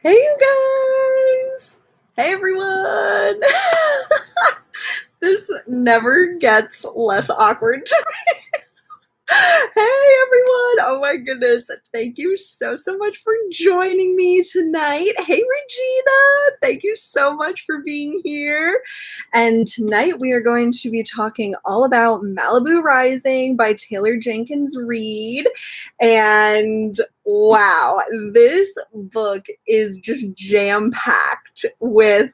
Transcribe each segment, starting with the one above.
Hey, you guys! Hey, everyone! This never gets less awkward. Hey, everyone! Oh my goodness. Thank you so much for joining me tonight. Hey, Regina! Thank you so much for being here. And tonight we are going to be talking all about Malibu Rising by Taylor Jenkins Reid. And wow, this book is just jam-packed with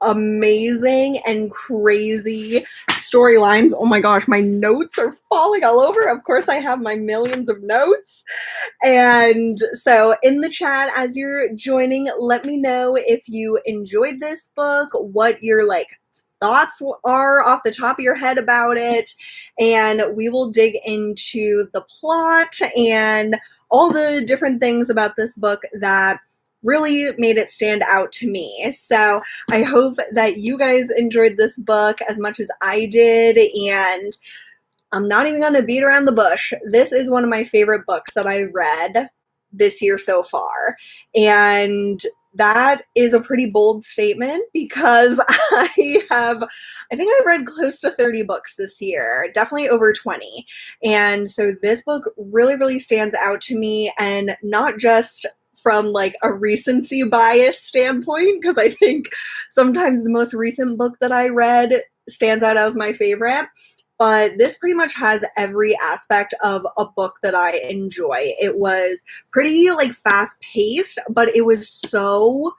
amazing and crazy storylines. Oh my gosh, my notes are falling all over. Of course, I have my millions of notes. And so in the chat, as you're joining, let me know if you enjoyed this book, what your thoughts are off the top of your head about it, and we will dig into the plot and all the different things about this book that really made it stand out to me. So I hope that you guys enjoyed this book as much as I did, and I'm not even going to beat around the bush. This is one of my favorite books that I read this year so far, and that is a pretty bold statement because I think I've read close to 30 books this year, definitely over 20. And so this book really stands out to me, and not just from a recency bias standpoint, because I think sometimes the most recent book that I read stands out as my favorite, but this pretty much has every aspect of a book that I enjoy. It was pretty fast paced, but it was so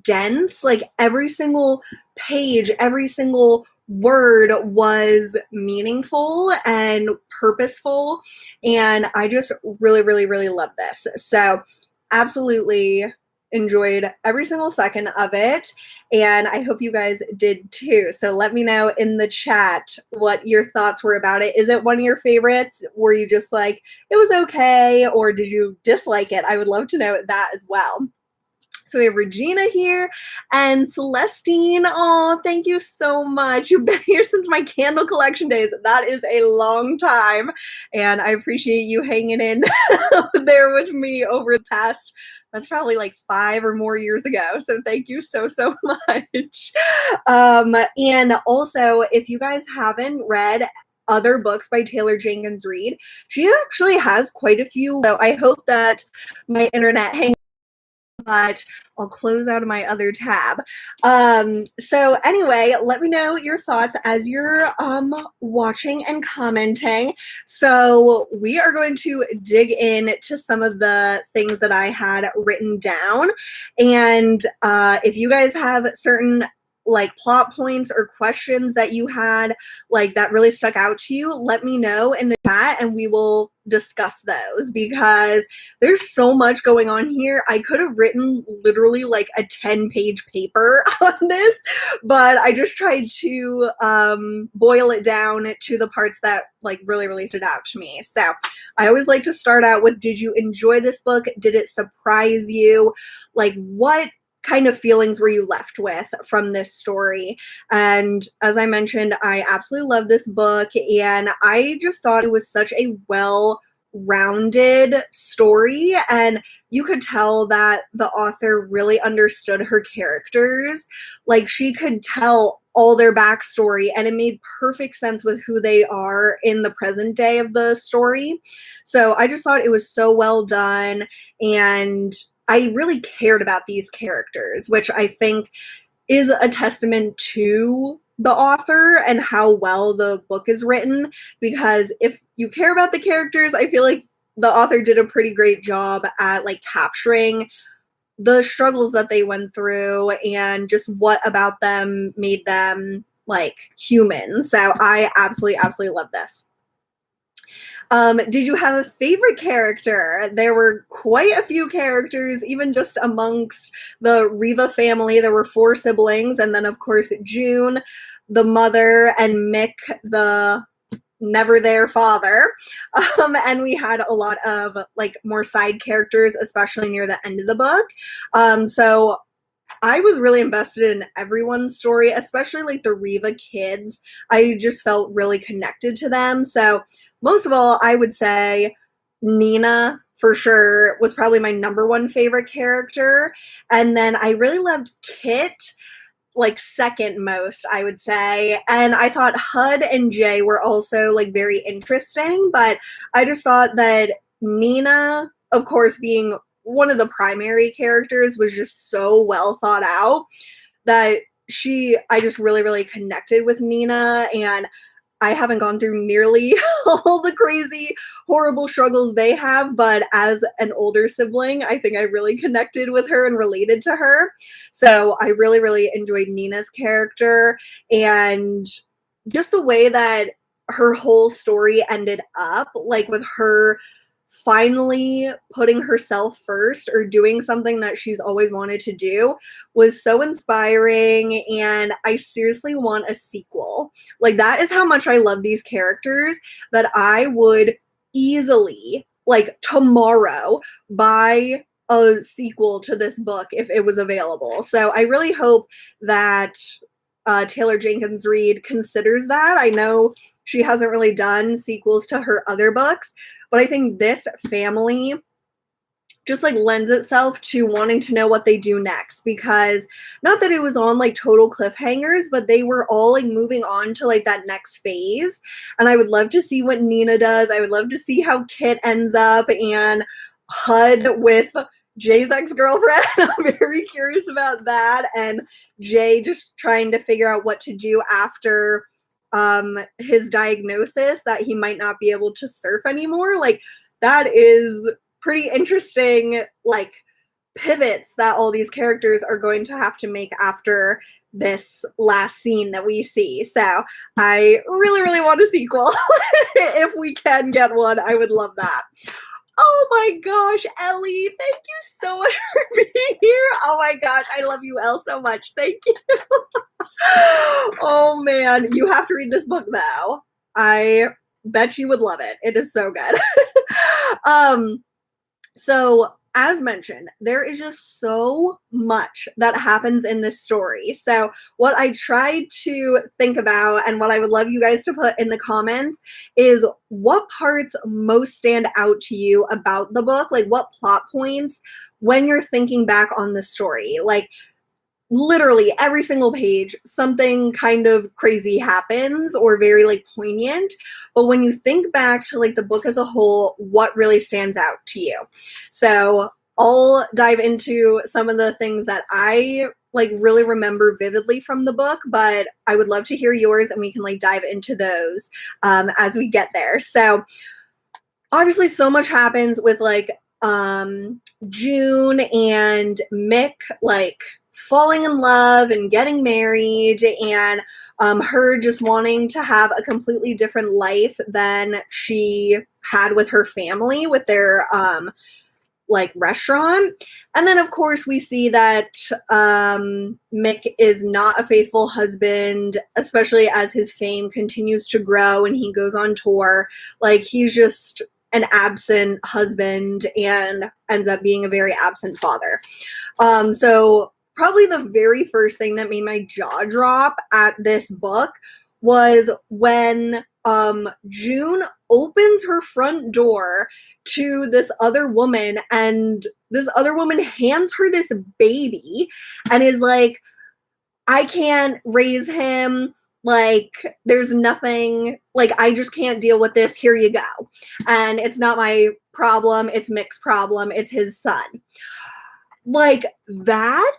dense. Every single page, every single word was meaningful and purposeful, and I just really love this. So absolutely enjoyed every single second of it, and I hope you guys did too. So let me know in the chat what your thoughts were about it. Is it one of your favorites? Were you just like, it was okay, or did you dislike it? I would love to know that as well. So we have Regina here and Celestine. Oh, thank you so much. You've been here since my candle collection days. That is a long time, and I appreciate you hanging in there with me over the past, that's probably 5 or more years ago. So thank you so much. And also, if you guys haven't read other books by Taylor Jenkins Reid, she actually has quite a few. So I hope that my internet hangs, but I'll close out of my other tab. So anyway, let me know your thoughts as you're watching and commenting. So we are going to dig into some of the things that I had written down. And if you guys have certain plot points or questions that you had that really stuck out to you, let me know in the chat and we will discuss those, because there's so much going on here. I could have written literally a 10-page paper on this, but I just tried to boil it down to the parts that really stood out to me. So I always like to start out with, did you enjoy this book? Did it surprise you? What kind of feelings were you left with from this story? And as I mentioned, I absolutely love this book, and I just thought it was such a well-rounded story, and you could tell that the author really understood her characters. She could tell all their backstory, and it made perfect sense with who they are in the present day of the story. So I just thought it was so well done, and I really cared about these characters, which I think is a testament to the author and how well the book is written, because if you care about the characters, I feel like the author did a pretty great job at capturing the struggles that they went through and just what about them made them human. So I absolutely love this. Did you have a favorite character? There were quite a few characters, even just amongst the Riva family. There were 4 siblings, and then of course June, the mother, and Mick, the never there father. And we had a lot of more side characters, especially near the end of the book. So I was really invested in everyone's story, especially the Riva kids. I just felt really connected to them. So most of all, I would say Nina for sure was probably my number one favorite character. And then I really loved Kit, like second most, I would say. And I thought Hud and Jay were also like very interesting, but I just thought that Nina, of course, being one of the primary characters, was just so well thought out that I just really, really connected with Nina, and I haven't gone through nearly all the crazy, horrible struggles they have, but as an older sibling, I think I really connected with her and related to her. So I really, really enjoyed Nina's character, and just the way that her whole story ended up, like with her finally putting herself first or doing something that she's always wanted to do, was so inspiring, and I seriously want a sequel. Like, that is how much I love these characters, that I would easily, like tomorrow, buy a sequel to this book if it was available. So I really hope that Taylor Jenkins Reid considers that. I know she hasn't really done sequels to her other books, but I think this family just like lends itself to wanting to know what they do next, because not that it was on like total cliffhangers, but they were all like moving on to like that next phase. And I would love to see what Nina does. I would love to see how Kit ends up, and Hud with Jay's ex-girlfriend. I'm very curious about that. And Jay just trying to figure out what to do after his diagnosis that he might not be able to surf anymore. Like, that is pretty interesting, like, pivots that all these characters are going to have to make after this last scene that we see. So I really, really want a sequel. If we can get one, I would love that. Oh my gosh, Ellie, thank you so much for being here. Oh my gosh, I love you, Elle, so much. Thank you. Oh man, you have to read this book though. I bet you would love it. It is so good. So as mentioned, there is just so much that happens in this story. So what I tried to think about, and what I would love you guys to put in the comments, is what parts most stand out to you about the book? Like, what plot points when you're thinking back on the story? Like, literally every single page, something kind of crazy happens or very like poignant. But when you think back to like the book as a whole, what really stands out to you? So I'll dive into some of the things that I like really remember vividly from the book, but I would love to hear yours, and we can like dive into those as we get there. So obviously so much happens with like June and Mick like falling in love and getting married, and her just wanting to have a completely different life than she had with her family, with their like restaurant. And then of course we see that Mick is not a faithful husband, especially as his fame continues to grow and he goes on tour. Like, he's just an absent husband and ends up being a very absent father. So probably the very first thing that made my jaw drop at this book was when June opens her front door to this other woman, and this other woman hands her this baby and is like, I can't raise him. Like, there's nothing, like, I just can't deal with this. Here you go. And it's not my problem. It's Mick's problem. It's his son. Like, that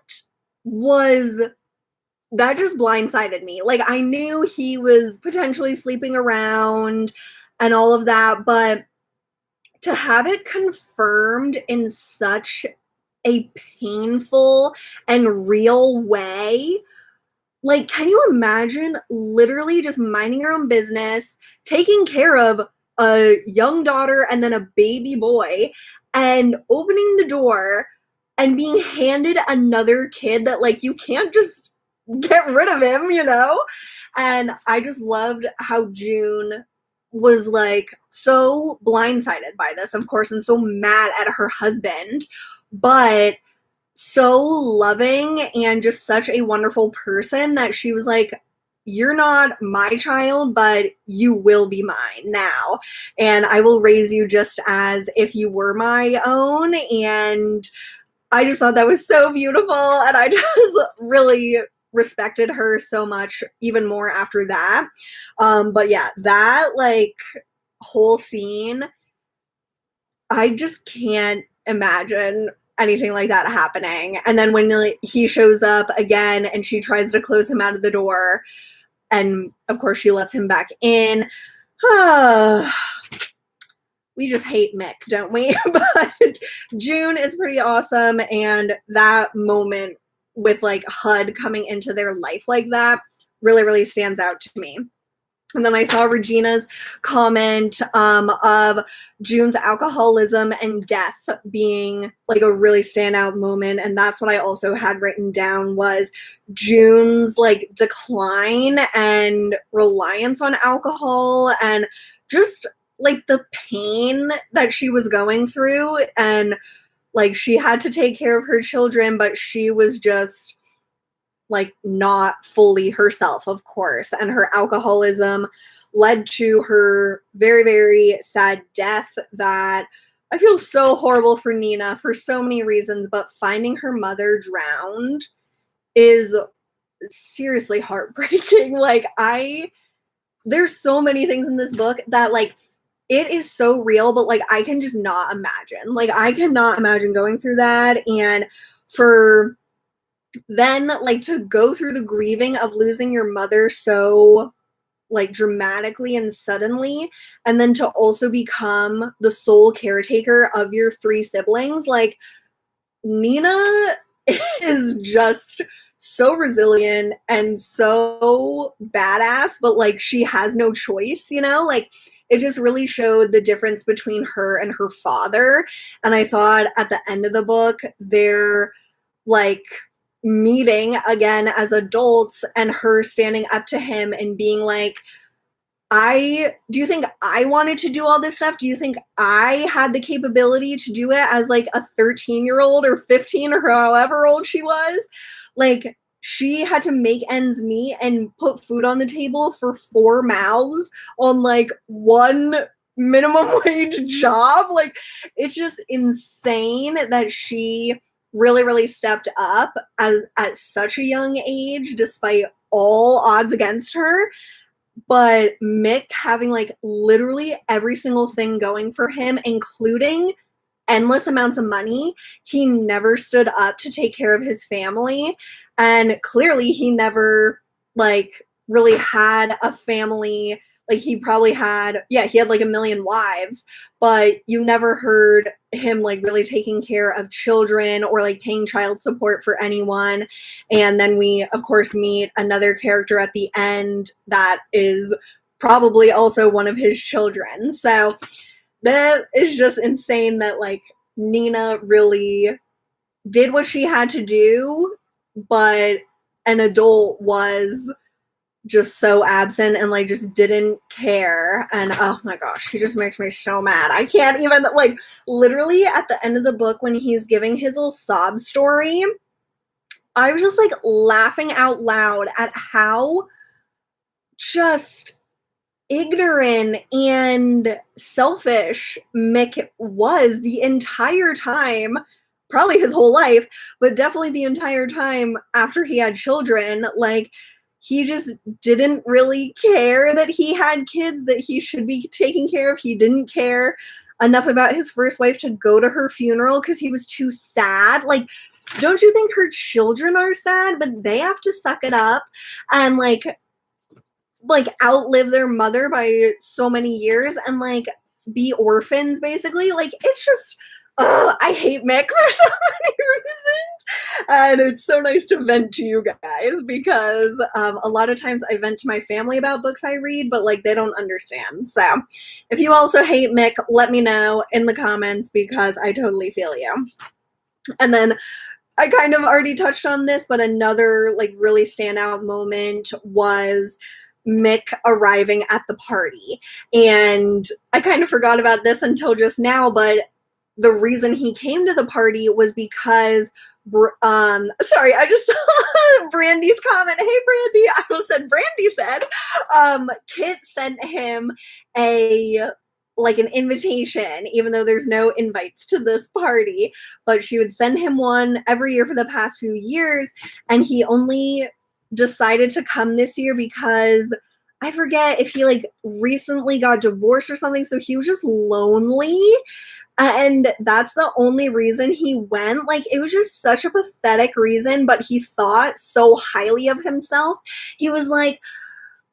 just blindsided me. Like, I knew he was potentially sleeping around and all of that, but to have it confirmed in such a painful and real way, like, can you imagine literally just minding your own business, taking care of a young daughter and then a baby boy, and opening the door and being handed another kid that, like, you can't just get rid of him, you know? And I just loved how June was, like, so blindsided by this, of course, and so mad at her husband, but so loving and just such a wonderful person that she was like, you're not my child, but you will be mine now. And I will raise you just as if you were my own. And I just thought that was so beautiful. And I just really respected her so much, even more after that. But yeah, that like whole scene, I just can't imagine anything like that happening. And then when he shows up again and she tries to close him out of the door, and of course she lets him back in. We just hate Mick, don't we? But June is pretty awesome, and that moment with like HUD coming into their life like that really, really stands out to me. And then I saw Regina's comment of June's alcoholism and death being like a really standout moment. And that's what I also had written down, was June's like decline and reliance on alcohol, and just like the pain that she was going through. And like she had to take care of her children, but she was just like not fully herself, of course. And her alcoholism led to her very, very sad death, that I feel so horrible for Nina for so many reasons, but finding her mother drowned is seriously heartbreaking. Like there's so many things in this book that like, it is so real, but like I can just not imagine. Like I cannot imagine going through that. And for then like to go through the grieving of losing your mother so like dramatically and suddenly, and then to also become the sole caretaker of your 3 siblings, like Nina is just so resilient and so badass, but like she has no choice, you know? Like it just really showed the difference between her and her father. And I thought at the end of the book, they're like meeting again as adults, and her standing up to him and being like, do you think I wanted to do all this stuff? Do you think I had the capability to do it as like a 13-year-old or 15 or however old she was? Like she had to make ends meet and put food on the table for 4 mouths on like 1 minimum wage job. Like it's just insane that she really, really stepped up at such a young age, despite all odds against her. But Mick having like literally every single thing going for him, including endless amounts of money, he never stood up to take care of his family. And clearly he never like really had a family. Like he probably had, yeah, he had like a million wives, but you never heard him like really taking care of children or like paying child support for anyone. And then we of course meet another character at the end that is probably also one of his children. So that is just insane that like Nina really did what she had to do, but an adult was just so absent and like just didn't care. And oh my gosh, he just makes me so mad. I can't even, like, literally at the end of the book when he's giving his little sob story, I was just like laughing out loud at how just ignorant and selfish Mick was the entire time, probably his whole life, but definitely the entire time after he had children. Like he just didn't really care that he had kids that he should be taking care of. He didn't care enough about his first wife to go to her funeral because he was too sad. Like, don't you think her children are sad, but they have to suck it up and like outlive their mother by so many years and like be orphans basically? Like it's just I hate Mick for so many reasons, and it's so nice to vent to you guys because a lot of times I vent to my family about books I read, but like they don't understand. So if you also hate Mick, let me know in the comments because I totally feel you. And then I kind of already touched on this, but another like really standout moment was Mick arriving at the party. And I kind of forgot about this until just now, but the reason he came to the party was because sorry, I just saw Brandy's comment. Hey Brandy, I almost said Brandy said Kit sent him an invitation, even though there's no invites to this party, but she would send him one every year for the past few years, and he only decided to come this year because I forget if he recently got divorced or something, so he was just lonely. And that's the only reason he went. It was just such a pathetic reason, but he thought so highly of himself. He was like,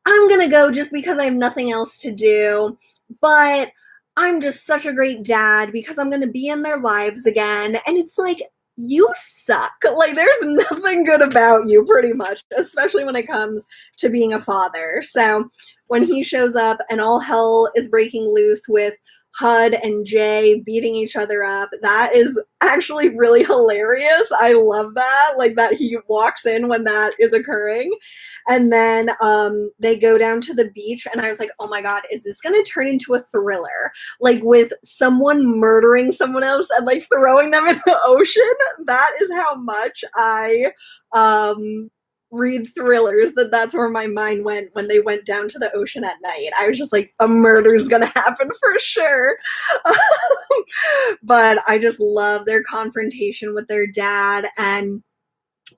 I'm going to go just because I have nothing else to do, but I'm just such a great dad because I'm going to be in their lives again. And it's like, you suck. There's nothing good about you, pretty much, especially when it comes to being a father. So when he shows up and all hell is breaking loose with Hud and Jay beating each other up, that is actually really hilarious. I love that, that he walks in when that is occurring. And then they go down to the beach, and I was like, oh my god, is this gonna turn into a thriller, with someone murdering someone else and throwing them in the ocean? That is how much I read thrillers. That's where my mind went when they went down to the ocean at night. I was just like, a murder's gonna happen for sure. But I just love their confrontation with their dad, and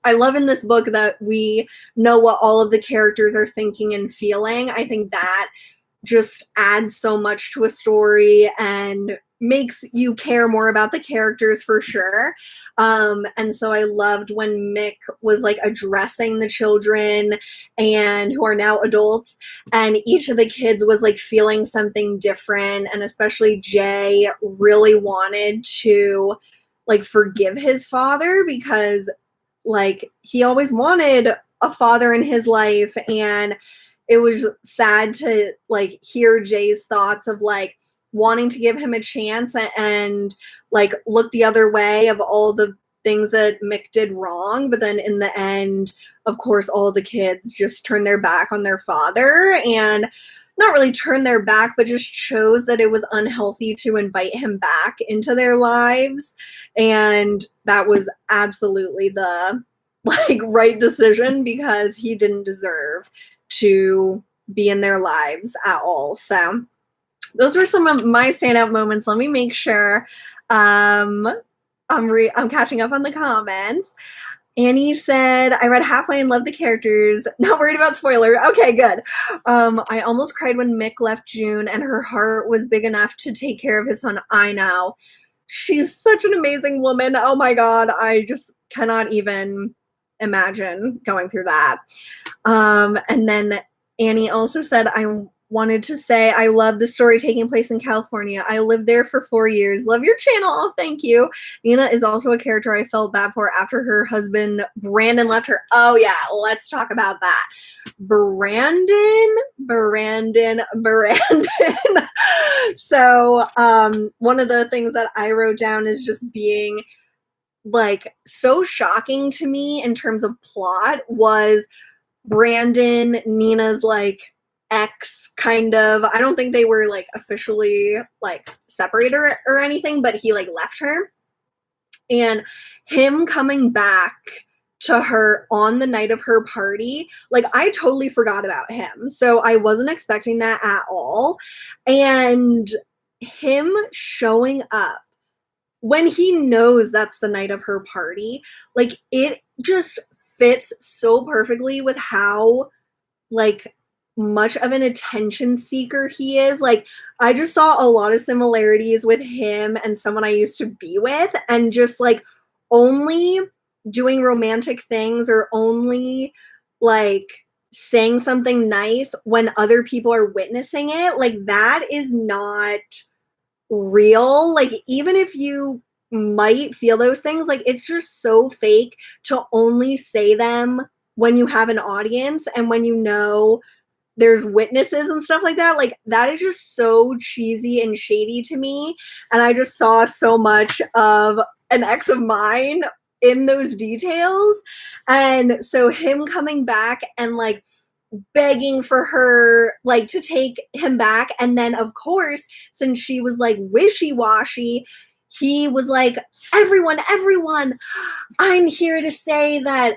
I love in this book that we know what all of the characters are thinking and feeling. I think that just adds so much to a story and makes you care more about the characters for sure. And so I loved when Mick was addressing the children and who are now adults, and each of the kids was feeling something different, and especially Jay really wanted to forgive his father because he always wanted a father in his life, and it was sad to hear Jay's thoughts of wanting to give him a chance and look the other way of all the things that Mick did wrong. But then in the end, of course, all the kids just turned their back on their father, and not really turned their back, but just chose that it was unhealthy to invite him back into their lives. And that was absolutely the right decision, because he didn't deserve to be in their lives at all. So those were some of my standout moments. Let me make sure I'm catching up on the comments. Annie said, I read halfway and loved the characters. Not worried about spoiler. Okay, good. I almost cried when Mick left June and her heart was big enough to take care of his son. I know. She's such an amazing woman. Oh my god, I just cannot even imagine going through that. And then Annie also said, I wanted to say I love the story taking place in California. I lived there for 4 years. Love your channel. Oh, thank you. Nina is also a character I felt bad for after her husband Brandon left her. Oh yeah, let's talk about that. Brandon. So one of the things that I wrote down is just being so shocking to me in terms of plot was Brandon, Nina's ex, kind of. I don't think they were officially separated or anything, but he left her, and him coming back to her on the night of her party, I totally forgot about him, so I wasn't expecting that at all. And him showing up when he knows that's the night of her party, it just fits so perfectly with how much of an attention seeker he is. I just saw a lot of similarities with him and someone I used to be with, and just only doing romantic things or only saying something nice when other people are witnessing it. That is not real. Even if you might feel those things, it's just so fake to only say them when you have an audience and when you know there's witnesses and stuff like that. That is just so cheesy and shady to me, and I just saw so much of an ex of mine in those details. And so him coming back and begging for her to take him back, and then of course, since she was wishy-washy, he was like, everyone, I'm here to say that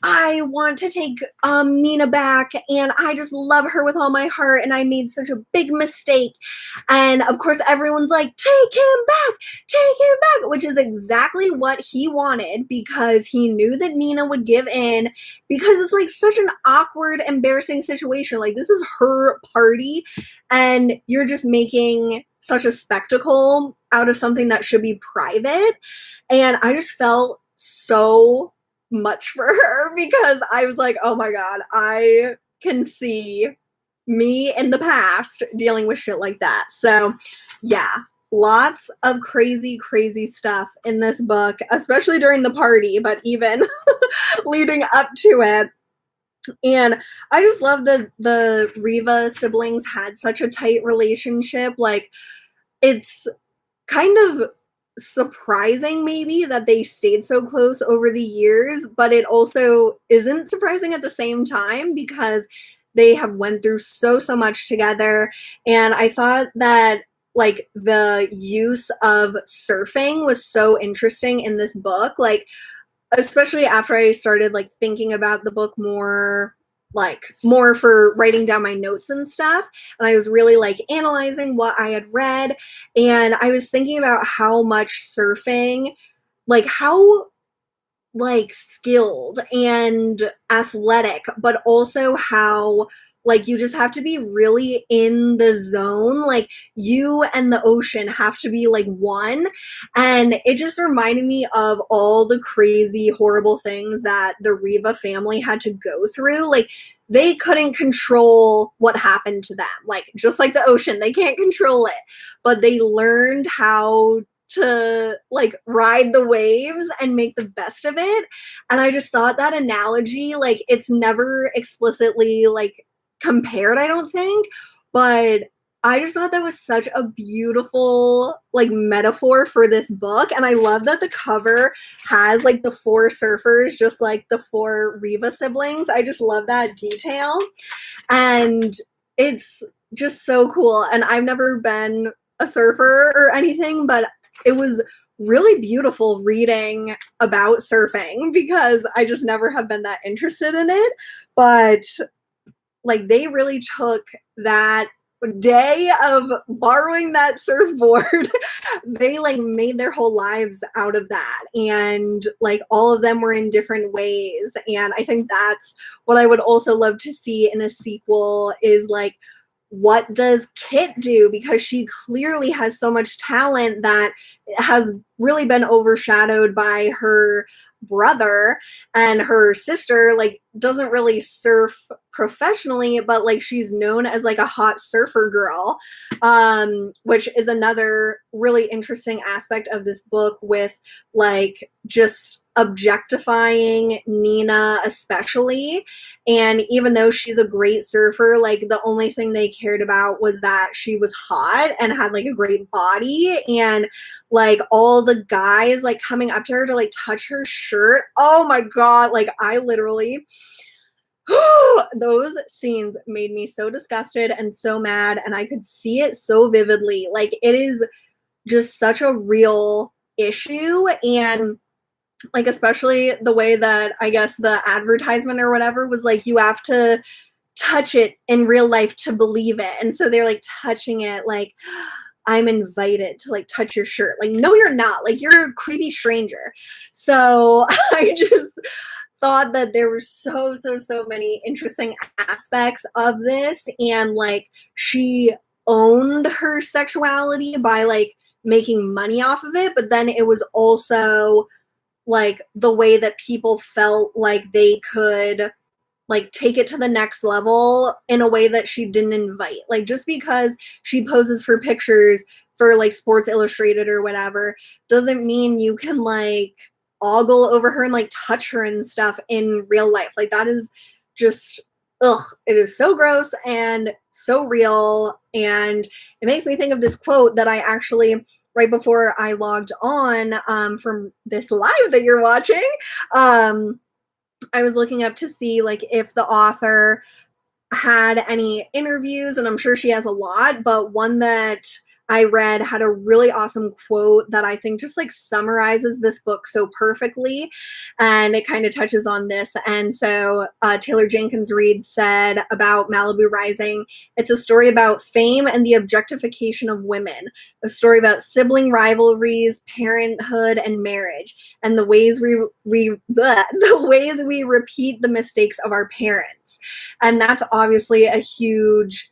I want to take Nina back, and I just love her with all my heart, and I made such a big mistake. And of course, everyone's like, take him back, which is exactly what he wanted, because he knew that Nina would give in, because it's like such an awkward, embarrassing situation. Like, this is her party, and you're just making such a spectacle out of something that should be private. And I just felt so much for her, because I was like, oh my God, I can see me in the past dealing with shit like that. So yeah, lots of crazy, crazy stuff in this book, especially during the party, but even leading up to it. And I just love that the Riva siblings had such a tight relationship. Like, it's kind of surprising maybe that they stayed so close over the years, but it also isn't surprising at the same time, because they have went through so much together. And I thought that, like, the use of surfing was so interesting in this book, like, especially after I started like thinking about the book more, like more for writing down my notes and stuff. And I was really like analyzing what I had read, and I was thinking about how much surfing, like how like skilled and athletic, but also how like you just have to be really in the zone. Like, you and the ocean have to be like one. And it just reminded me of all the crazy, horrible things that the Riva family had to go through. Like, they couldn't control what happened to them. Like, just like the ocean, they can't control it. But they learned how to like ride the waves and make the best of it. And I just thought that analogy, like, it's never explicitly like compared, I don't think, but I just thought that was such a beautiful like metaphor for this book. And I love that the cover has like the 4 surfers, just like the 4 Riva siblings. I just love that detail. And it's just so cool. And I've never been a surfer or anything, but it was really beautiful reading about surfing, because I just never have been that interested in it. But like, they really took that day of borrowing that surfboard, they like made their whole lives out of that. And like, all of them were in different ways. And I think that's what I would also love to see in a sequel, is like, what does Kit do? Because she clearly has so much talent that has really been overshadowed by her brother, and her sister like doesn't really surf professionally, but like she's known as like a hot surfer girl, which is another really interesting aspect of this book, with like just objectifying Nina especially. And even though she's a great surfer, like the only thing they cared about was that she was hot and had like a great body. And like, all the guys like coming up to her to like touch her shirt, oh my God, like I literally those scenes made me so disgusted and so mad, and I could see it so vividly. Like, it is just such a real issue. And like, especially the way that I guess the advertisement or whatever was like, you have to touch it in real life to believe it. And so they're like touching it, like, I'm invited to like touch your shirt. Like, no, you're not. Like, you're a creepy stranger. So I just thought that there were so many interesting aspects of this. And like, she owned her sexuality by like making money off of it. But then it was also like the way that people felt like they could like take it to the next level in a way that she didn't invite. Like, just because she poses for pictures for like Sports Illustrated or whatever doesn't mean you can like ogle over her and like touch her and stuff in real life. Like, that is just, ugh, it is so gross and so real. And it makes me think of this quote that I actually, right before I logged on from this live that you're watching, I was looking up to see like if the author had any interviews, and I'm sure she has a lot, but one that I read had a really awesome quote that I think just like summarizes this book so perfectly. And it kind of touches on this. And so Taylor Jenkins Reid said about Malibu Rising, it's a story about fame and the objectification of women, a story about sibling rivalries, parenthood, and marriage, and the ways the ways we repeat the mistakes of our parents. And that's obviously a huge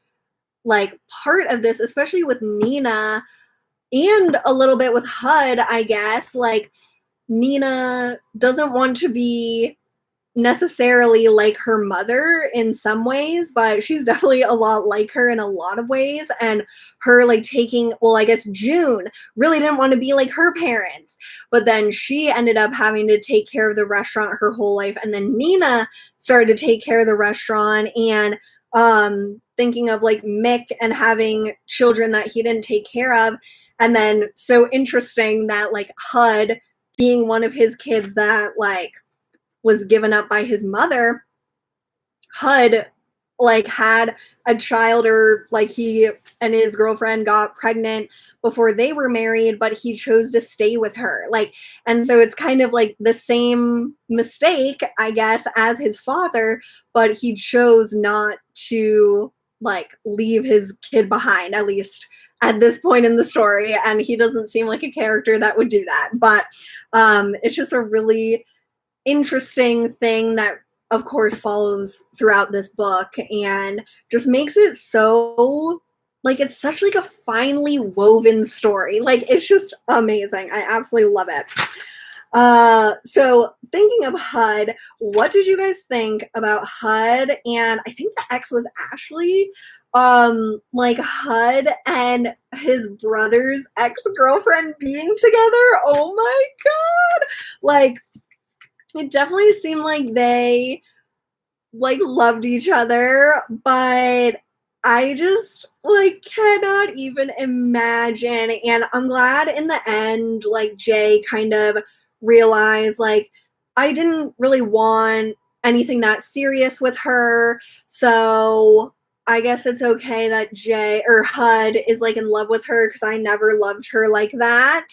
like part of this, especially with Nina and a little bit with HUD, I guess. Like Nina doesn't want to be necessarily like her mother in some ways, but she's definitely a lot like her in a lot of ways. And her like taking, well, I guess June really didn't want to be like her parents, but then she ended up having to take care of the restaurant her whole life. And then Nina started to take care of the restaurant, and thinking of like Mick and having children that he didn't take care of. And then so interesting that like HUD being one of his kids that like was given up by his mother, HUD like had a child, or like he and his girlfriend got pregnant before they were married, but he chose to stay with her. Like, and so it's kind of like the same mistake, I guess, as his father, but he chose not to like leave his kid behind, at least at this point in the story. And he doesn't seem like a character that would do that. But it's just a really interesting thing that of course follows throughout this book and just makes it so like it's such like a finely woven story. Like it's just amazing. I absolutely love it. So thinking of HUD, what did you guys think about HUD? And I think the X was Ashley. Like HUD and his brother's ex-girlfriend being together. Oh my god. Like it definitely seemed like they like loved each other, but I just like cannot even imagine. And I'm glad in the end, like Jay kind of realized like I didn't really want anything that serious with her. So I guess it's okay that Jay or HUD is like in love with her, because I never loved her like that.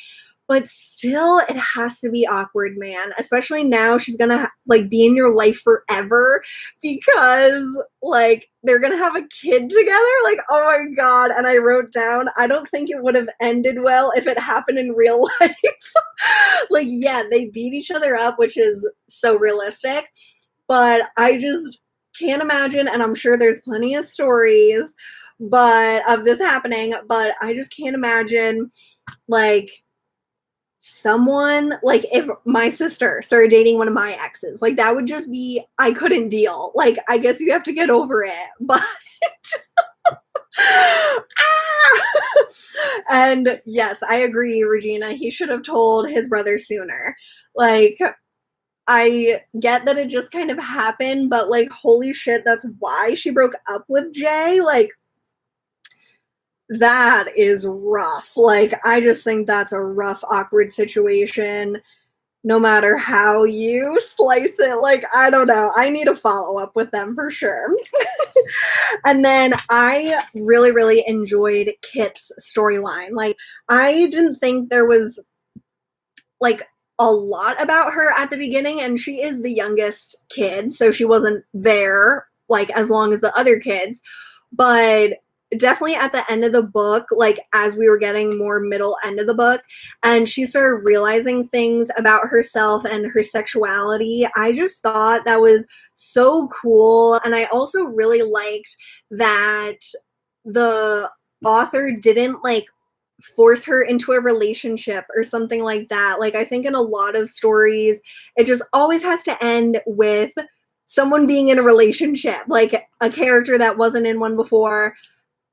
But still, it has to be awkward, man. Especially now she's gonna like be in your life forever, because like they're gonna have a kid together. Like, oh my god. And I wrote down, I don't think it would have ended well if it happened in real life. Like, yeah, they beat each other up, which is so realistic. But I just can't imagine, and I'm sure there's plenty of stories but of this happening, but I just can't imagine like someone like if my sister started dating one of my exes, like that would just be, I couldn't deal. Like I guess you have to get over it, but and yes, I agree, Regina, he should have told his brother sooner. Like I get that it just kind of happened, but like holy shit, that's why she broke up with Jay. Like that is rough. Like I just think that's a rough, awkward situation no matter how you slice it. Like I don't know, I need a follow-up with them for sure. And then I really enjoyed Kit's storyline. Like I didn't think there was like a lot about her at the beginning, and she is the youngest kid, so she wasn't there like as long as the other kids. But definitely at the end of the book, like as we were getting more middle end of the book and she started realizing things about herself and her sexuality, I just thought that was so cool. And I also really liked that the author didn't like force her into a relationship or something like that. Like I think in a lot of stories it just always has to end with someone being in a relationship, like a character that wasn't in one before,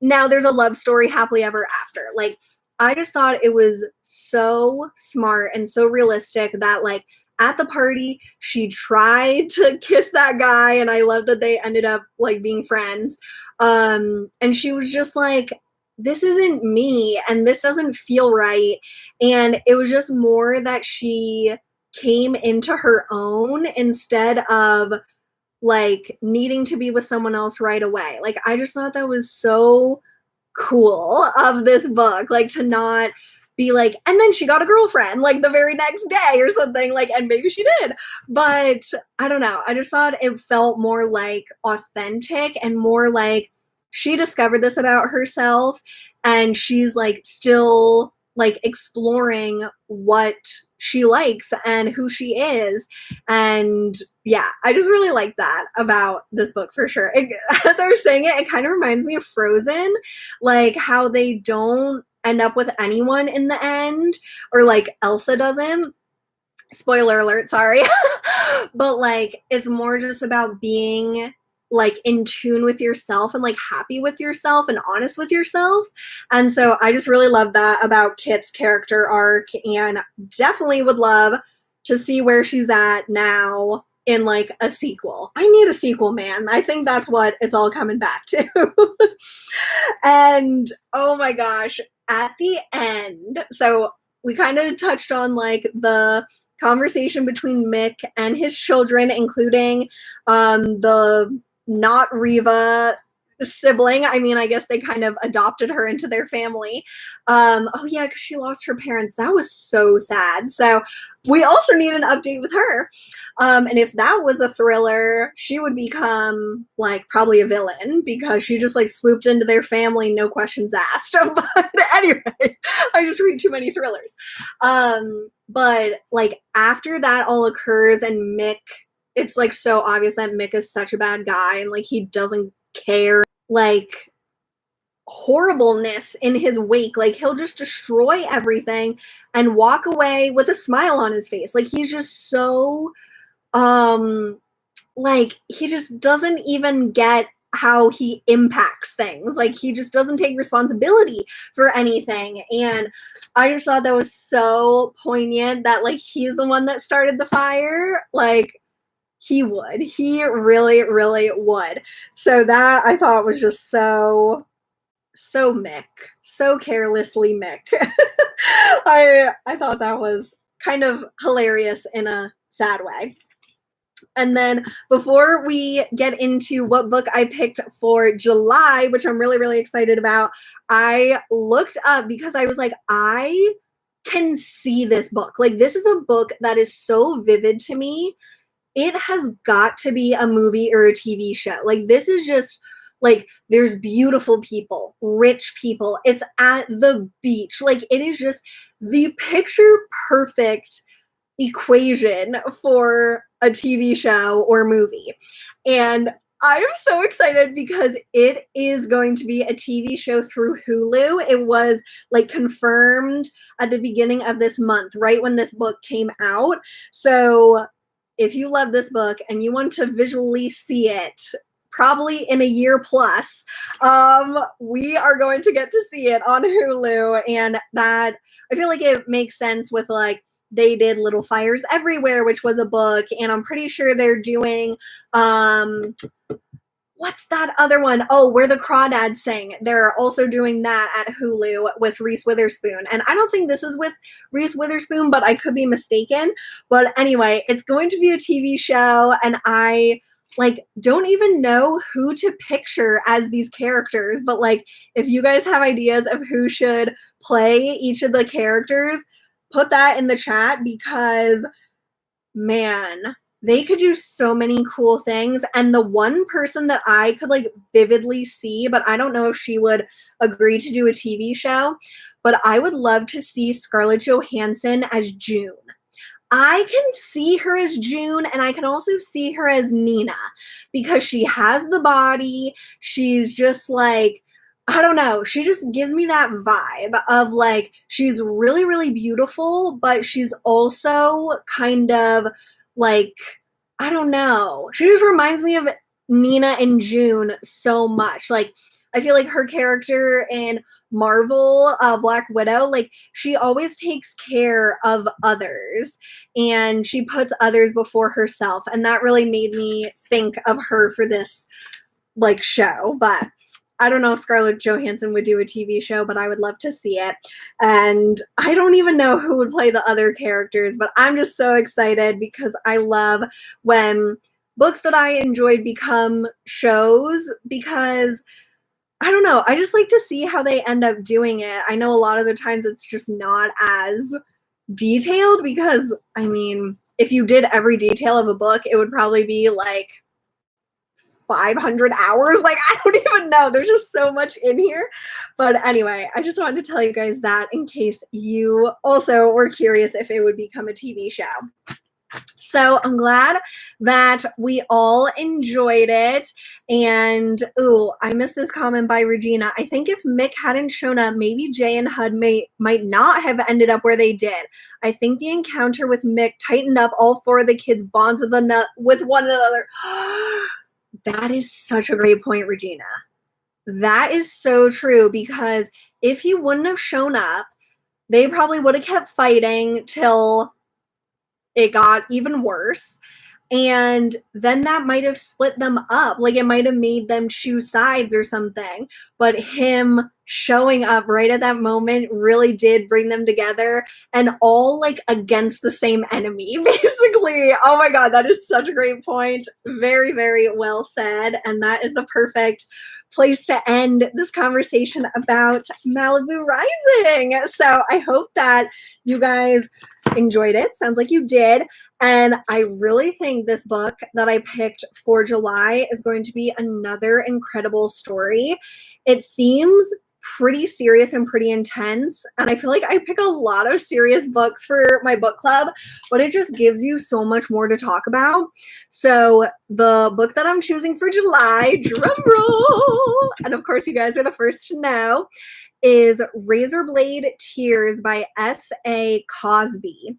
now there's a love story happily ever after. Like I just thought it was so smart and so realistic that like at the party she tried to kiss that guy, and I love that they ended up like being friends. And she was just like, this isn't me and this doesn't feel right. And it was just more that she came into her own instead of like needing to be with someone else right away. Like I just thought that was so cool of this book, like to not be like, and then she got a girlfriend like the very next day or something, like, and maybe she did, but I don't know, I just thought it felt more like authentic and more like she discovered this about herself and she's like still like exploring what she likes and who she is. And yeah, I just really like that about this book for sure. As I was saying it kind of reminds me of Frozen, like how they don't end up with anyone in the end, or like Elsa doesn't. Spoiler alert, sorry. But like it's more just about being like in tune with yourself and like happy with yourself and honest with yourself. And so I just really love that about Kit's character arc, and definitely would love to see where she's at now in like a sequel. I need a sequel, man. I think that's what it's all coming back to. And oh my gosh, at the end, so we kind of touched on like the conversation between Mick and his children, including the not Riva sibling. I mean, I guess they kind of adopted her into their family. Oh yeah, because she lost her parents. That was so sad. So we also need an update with her. And if that was a thriller, she would become like probably a villain because she just like swooped into their family, no questions asked. But anyway, I just read too many thrillers. But like after that all occurs and Mick, it's like so obvious that Mick is such a bad guy and like he doesn't care, like horribleness in his wake, like he'll just destroy everything and walk away with a smile on his face. Like he's just so like he just doesn't even get how he impacts things. Like he just doesn't take responsibility for anything. And I just thought that was so poignant that like he's the one that started the fire. Like he really, really would. So that I thought was just so Mick, so carelessly Mick. I thought that was kind of hilarious in a sad way. And then before we get into what book I picked for July, which I'm really, really excited about, I looked up because I was like, I can see this book. Like this is a book that is so vivid to me. It has got to be a movie or a TV show. Like this is just like there's beautiful people, rich people. It's at the beach. Like it is just the picture perfect equation for a TV show or movie. And I'm so excited because it is going to be a TV show through Hulu. It was like confirmed at the beginning of this month, right when this book came out. So if you love this book and you want to visually see it, probably in a year plus, we are going to get to see it on Hulu. And that, I feel like it makes sense with like, they did Little Fires Everywhere, which was a book, and I'm pretty sure they're doing, what's that other one? Oh, Where the Crawdads Sing. They're also doing that at Hulu with Reese Witherspoon. And I don't think this is with Reese Witherspoon, but I could be mistaken. But anyway, it's going to be a TV show, and I like don't even know who to picture as these characters. But like, if you guys have ideas of who should play each of the characters, put that in the chat because, man, they could do so many cool things. And the one person that I could like vividly see, but I don't know if she would agree to do a TV show, but I would love to see Scarlett Johansson as June. I can see her as June, and I can also see her as Nina because she has the body. She's just like, I don't know. She just gives me that vibe of like, she's really, really beautiful, but she's also kind of like, I don't know. She just reminds me of Nina and June so much. Like, I feel like her character in Marvel, Black Widow, like she always takes care of others and she puts others before herself. And that really made me think of her for this like show. But I don't know if Scarlett Johansson would do a TV show, but I would love to see it. And I don't even know who would play the other characters, but I'm just so excited because I love when books that I enjoyed become shows, because I don't know. I just like to see how they end up doing it. I know a lot of the times it's just not as detailed because, I mean, if you did every detail of a book, it would probably be like 500 hours. Like, I don't even know. There's just so much in here. But anyway, I just wanted to tell you guys that in case you also were curious if it would become a TV show. So I'm glad that we all enjoyed it. And, ooh, I missed this comment by Regina. I think if Mick hadn't shown up, maybe Jay and Hud might not have ended up where they did. I think the encounter with Mick tightened up all four of the kids' bonds with one another. That is such a great point, Regina. That is so true, because if he wouldn't have shown up, they probably would have kept fighting till it got even worse. And then that might have split them up. Like, it might have made them choose sides or something. But him showing up right at that moment really did bring them together, and all like against the same enemy, basically. Oh my God, that is such a great point. Very, very well said. And that is the perfect place to end this conversation about Malibu Rising. So I hope that you guys enjoyed it. Sounds like you did. And I really think this book that I picked for July is going to be another incredible story. It seems pretty serious and pretty intense, and I feel like I pick a lot of serious books for my book club, but it just gives you so much more to talk about. So the book that I'm choosing for July, drum roll, and of course you guys are the first to know, is Razorblade Tears by S.A. Cosby.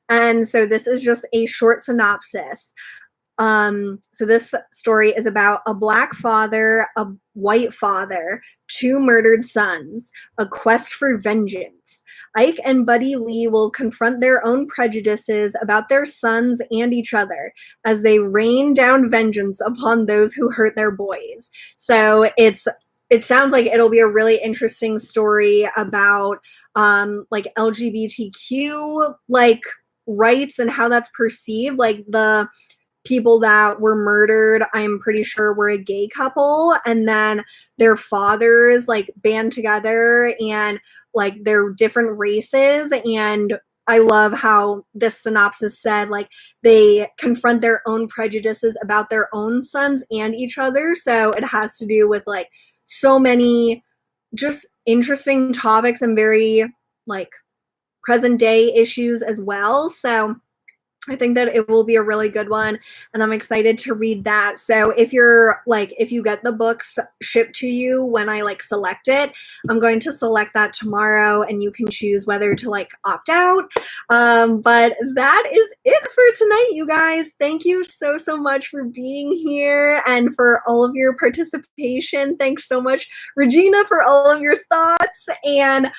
And so this is just a short synopsis. So this story is about a Black father, a white father, two murdered sons, a quest for vengeance. Ike and Buddy Lee will confront their own prejudices about their sons and each other as they rain down vengeance upon those who hurt their boys. So it sounds like it'll be a really interesting story about like LGBTQ like rights and how that's perceived. Like, the people that were murdered, I'm pretty sure, were a gay couple, and then their fathers like band together, and like they're different races. And I love how this synopsis said like they confront their own prejudices about their own sons and each other. So it has to do with like so many just interesting topics and very like present day issues as well. So I think that it will be a really good one, and I'm excited to read that. So if you get the books shipped to you when I like select it, I'm going to select that tomorrow, and you can choose whether to like opt out. But that is it for tonight, you guys. Thank you so much for being here and for all of your participation. Thanks so much, Regina, for all of your thoughts. And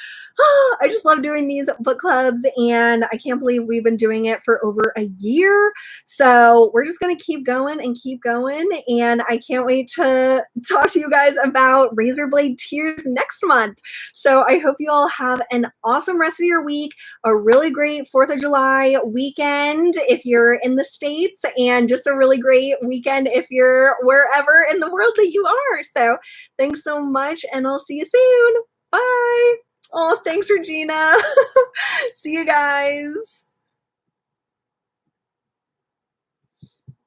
I just love doing these book clubs, and I can't believe we've been doing it for over a year. So we're just going to keep going, and I can't wait to talk to you guys about Razorblade Tears next month. So I hope you all have an awesome rest of your week, a really great 4th of July weekend if you're in the States, and just a really great weekend if you're wherever in the world that you are. So thanks so much, and I'll see you soon. Bye. Oh, thanks, Regina. See you guys.